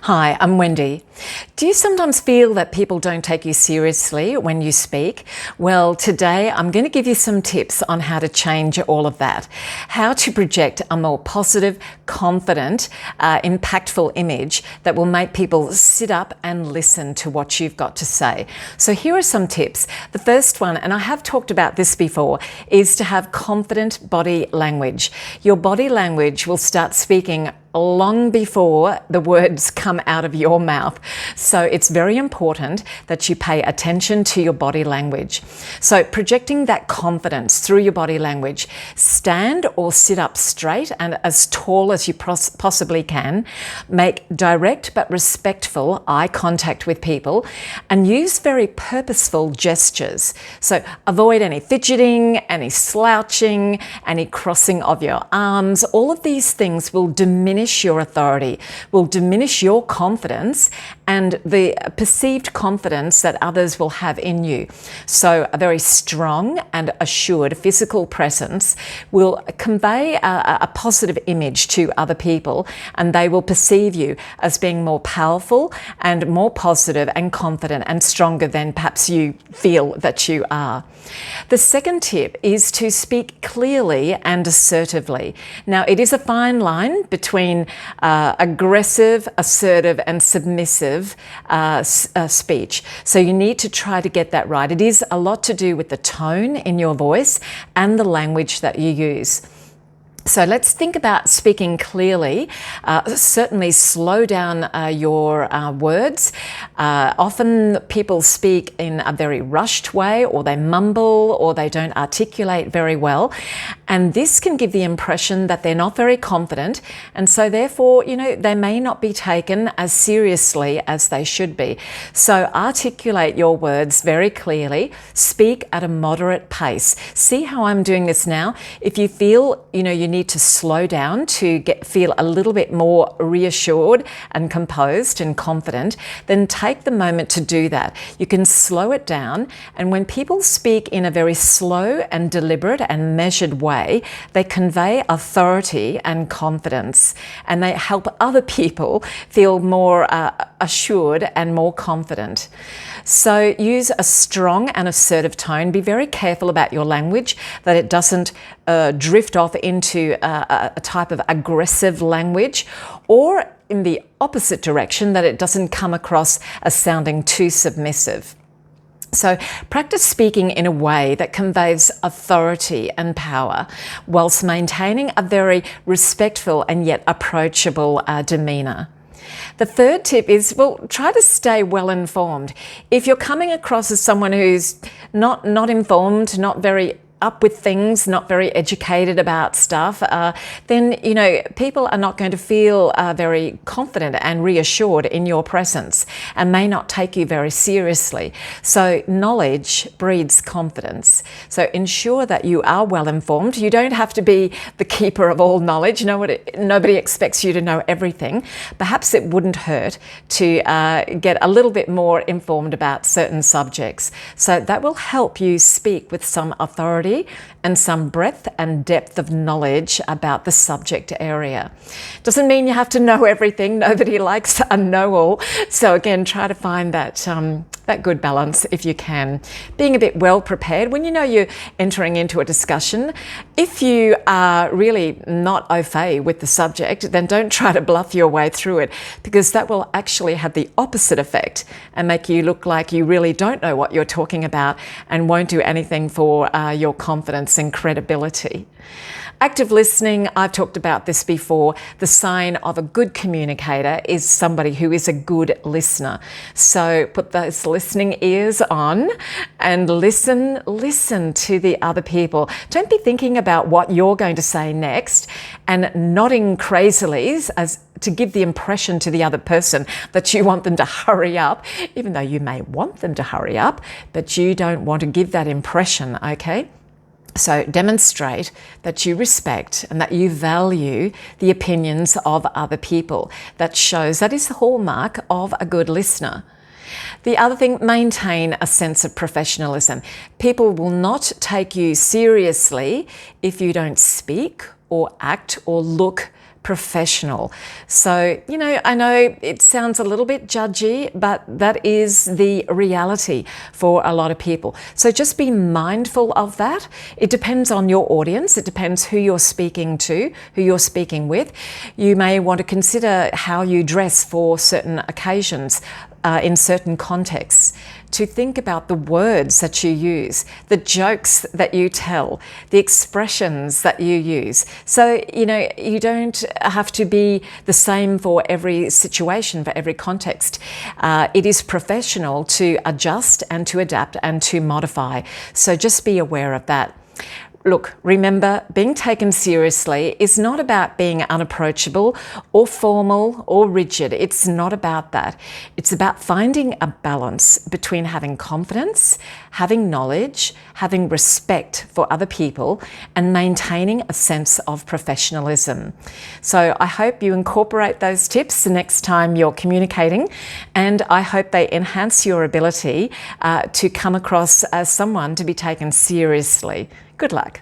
Hi, I'm Wendy. Do you sometimes feel that people don't take you seriously when you speak? Well, today I'm going to give you some tips on how to change all of that. How to project a more positive, confident, impactful image that will make people sit up and listen to what you've got to say. So here are some tips. The first one, and I have talked about this before, is to have confident body language. Your body language will start speaking long before the words come out of your mouth. So it's very important that you pay attention to your body language. So projecting that confidence through your body language, stand or sit up straight and as tall as you possibly can. Make direct but respectful eye contact with people and use very purposeful gestures. So avoid any fidgeting, any slouching, any crossing of your arms. All of these things will diminish your authority, will diminish your confidence and the perceived confidence that others will have in you. So a very strong and assured physical presence will convey a positive image to other people, and they will perceive you as being more powerful and more positive and confident and stronger than perhaps you feel that you are. The second tip is to speak clearly and assertively. Now, it is a fine line between aggressive, assertive and submissive speech. So you need to try to get that right. It is a lot to do with the tone in your voice and the language that you use. So let's think about speaking clearly. Certainly slow down your words. Often people speak in a very rushed way, or they mumble, or they don't articulate very well. And this can give the impression that they're not very confident. And so therefore, they may not be taken as seriously as they should be. So articulate your words very clearly. Speak at a moderate pace. See how I'm doing this now? If you feel, you need to slow down to feel a little bit more reassured and composed and confident, then take the moment to do that. You can slow it down, and when people speak in a very slow and deliberate and measured way, they convey authority and confidence, and they help other people feel more assured and more confident. So use a strong and assertive tone. Be very careful about your language, that it doesn't drift off into a type of aggressive language, or in the opposite direction, that it doesn't come across as sounding too submissive. So practice speaking in a way that conveys authority and power, whilst maintaining a very respectful and yet approachable demeanour. The third tip is, try to stay well informed. If you're coming across as someone who's not informed, not very up with things, not very educated about stuff, then, people are not going to feel very confident and reassured in your presence and may not take you very seriously. So knowledge breeds confidence. So ensure that you are well informed. You don't have to be the keeper of all knowledge. Nobody expects you to know everything. Perhaps it wouldn't hurt to get a little bit more informed about certain subjects. So that will help you speak with some authority and some breadth and depth of knowledge about the subject area. Doesn't mean you have to know everything. Nobody likes a know-all. So again, try to find that good balance if you can. Being a bit well prepared when you're entering into a discussion. If you are really not au fait with the subject, then don't try to bluff your way through it, because that will actually have the opposite effect and make you look like you really don't know what you're talking about and won't do anything for your confidence and credibility. Active listening, I've talked about this before. The sign of a good communicator is somebody who is a good listener. So put those listening ears on and listen to the other people. Don't be thinking about what you're going to say next and nodding crazily as to give the impression to the other person that you want them to hurry up, even though you may want them to hurry up, but you don't want to give that impression, okay? So demonstrate that you respect and that you value the opinions of other people. That is the hallmark of a good listener. The other thing, maintain a sense of professionalism. People will not take you seriously if you don't speak or act or look professional. So, I know it sounds a little bit judgy, but that is the reality for a lot of people. So just be mindful of that. It depends on your audience. It depends who you're speaking to, who you're speaking with. You may want to consider how you dress for certain occasions, in certain contexts, to think about the words that you use, the jokes that you tell, the expressions that you use. So, you don't have to be the same for every situation, for every context. It is professional to adjust and to adapt and to modify. So just be aware of that. Look, remember, being taken seriously is not about being unapproachable or formal or rigid. It's not about that. It's about finding a balance between having confidence, having knowledge, having respect for other people, and maintaining a sense of professionalism. So I hope you incorporate those tips the next time you're communicating, and I hope they enhance your ability to come across as someone to be taken seriously. Good luck.